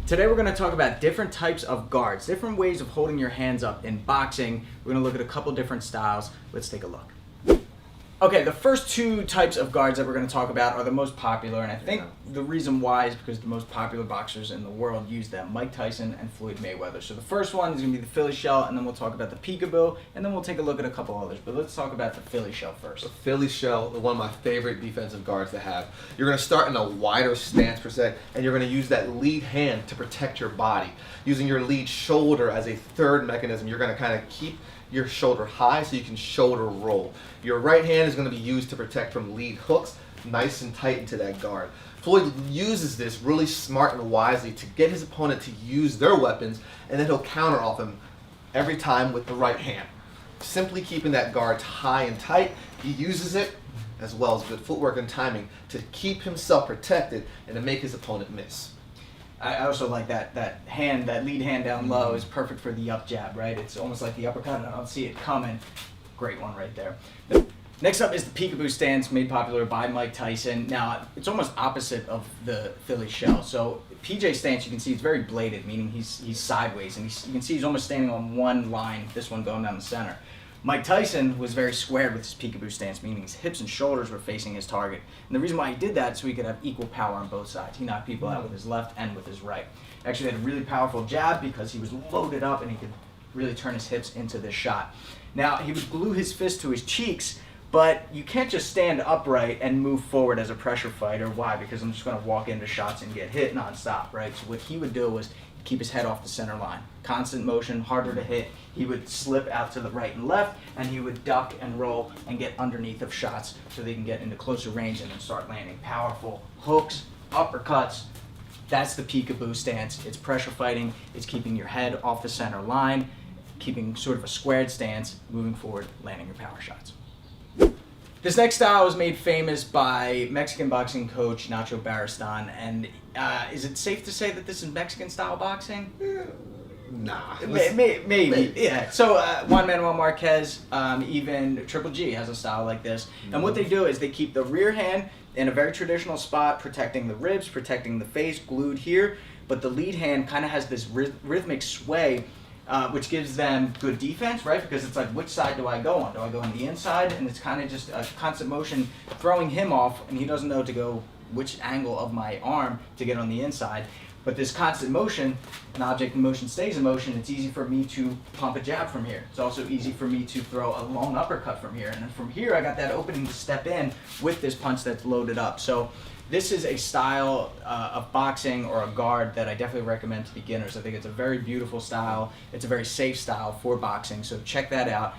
Today we're going to talk about different types of guards, different ways of holding your hands up in boxing. We're going to look at a couple different styles. Let's take a look. Okay, the first two types of guards that we're going to talk about are the most popular, and I think the reason why is because the most popular boxers in the world use them, Mike Tyson and Floyd Mayweather. So the first one is going to be the Philly shell, and then we'll talk about the peekaboo, and then we'll take a look at a couple others. But let's talk about the Philly shell first. The Philly shell, one of my favorite defensive guards to have. You're going to start in a wider stance per se, and you're going to use that lead hand to protect your body. Using your lead shoulder as a third mechanism, you're going to kind of keep your shoulder high so you can shoulder roll. Your right hand is going to be used to protect from lead hooks, nice and tight into that guard. Floyd uses this really smart and wisely to get his opponent to use their weapons, and then he'll counter off him every time with the right hand. Simply keeping that guard high and tight, he uses it as well as good footwork and timing to keep himself protected and to make his opponent miss. I also like that hand, that lead hand down low is perfect for the up jab, right? It's almost like the uppercut, and I don't see it coming. Great one right there. Next up is the peekaboo stance, made popular by Mike Tyson. Now, it's almost opposite of the Philly shell. So PJ stance, you can see it's very bladed, meaning he's sideways, and you can see he's almost standing on one line, this one going down the center. Mike Tyson was very squared with his peekaboo stance, meaning his hips and shoulders were facing his target. And the reason why he did that is so he could have equal power on both sides. He knocked people out with his left and with his right. Actually had a really powerful jab because he was loaded up and he could really turn his hips into this shot. Now, he would glue his fist to his cheeks, but you can't just stand upright and move forward as a pressure fighter. Why? Because I'm just going to walk into shots and get hit nonstop, right? So what he would do was keep his head off the center line. Constant motion, harder to hit. He would slip out to the right and left, and he would duck and roll and get underneath of shots so they can get into closer range and then start landing powerful hooks, uppercuts. That's the peekaboo stance. It's pressure fighting. It's keeping your head off the center line, keeping sort of a squared stance, moving forward, landing your power shots. This next style was made famous by Mexican boxing coach Nacho Barristan, and is it safe to say that this is Mexican style boxing? Nah. Maybe. Yeah. So Juan Manuel Marquez, even Triple G has a style like this. And what they do is they keep the rear hand in a very traditional spot, protecting the ribs, protecting the face, glued here, but the lead hand kind of has this rhythmic sway, which gives them good defense, right? Because it's like, which side do I go on? Do I go on the inside? And it's kind of just a constant motion throwing him off, and he doesn't know to go which angle of my arm to get on the inside. But this constant motion, an object in motion stays in motion, it's easy for me to pump a jab from here. It's also easy for me to throw a long uppercut from here. And then from here, I got that opening to step in with this punch that's loaded up. So this is a style of boxing or a guard that I definitely recommend to beginners. I think it's a very beautiful style. It's a very safe style for boxing. So check that out.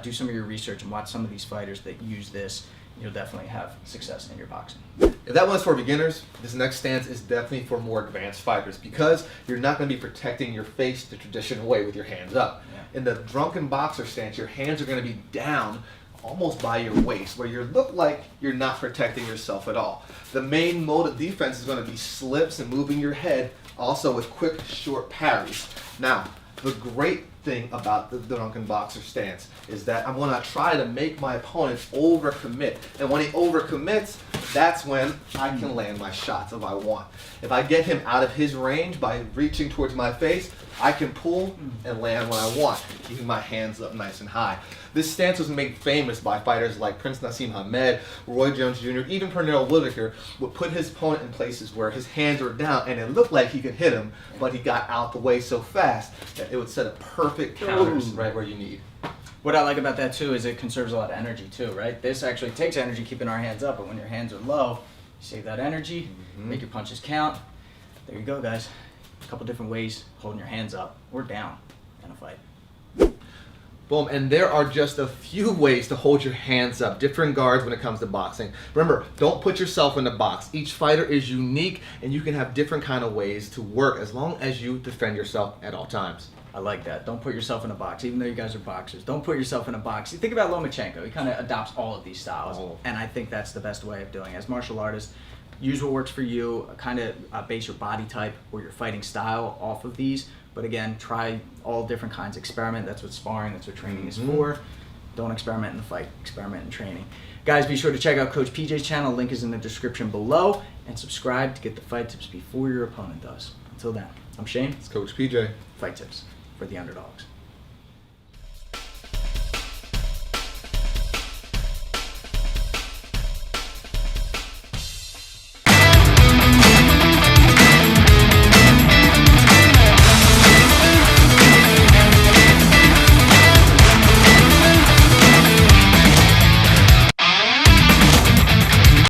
Do some of your research and watch some of these fighters that use this. You'll definitely have success in your boxing. If that one's for beginners, this next stance is definitely for more advanced fighters because you're not going to be protecting your face the traditional way with your hands up. Yeah. In the drunken boxer stance, your hands are going to be down almost by your waist, where you look like you're not protecting yourself at all. The main mode of defense is going to be slips and moving your head, also with quick, short parries. Now, the great thing about the drunken boxer stance is that I'm going to try to make my opponent overcommit. And when he overcommits, that's when I can land my shots if I want. If I get him out of his range by reaching towards my face, I can pull and land when I want, keeping my hands up nice and high. This stance was made famous by fighters like Prince Nassim Hamed, Roy Jones Jr., even Pernell Whitaker would put his opponent in places where his hands were down and it looked like he could hit him, but he got out the way so fast that it would set a perfect counters right where you need. What I like about that too is it conserves a lot of energy too, right? This actually takes energy keeping our hands up, but when your hands are low, you save that energy, make your punches count. There you go, guys. A couple different ways holding your hands up or down in a fight. Boom, and there are just a few ways to hold your hands up, different guards when it comes to boxing. Remember, don't put yourself in a box. Each fighter is unique, and you can have different kind of ways to work as long as you defend yourself at all times. I like that. Don't put yourself in a box, even though you guys are boxers. Don't put yourself in a box. You think about Lomachenko. He kind of adopts all of these styles, and I think that's the best way of doing it. As martial artists, use what works for you, kind of base your body type or your fighting style off of these. But again, try all different kinds. Experiment. That's what sparring, that's what training is for. Don't experiment in the fight. Experiment in training. Guys, be sure to check out Coach PJ's channel. Link is in the description below. And subscribe to get the fight tips before your opponent does. Until then. I'm Shane. It's Coach PJ. Fight tips for the underdogs.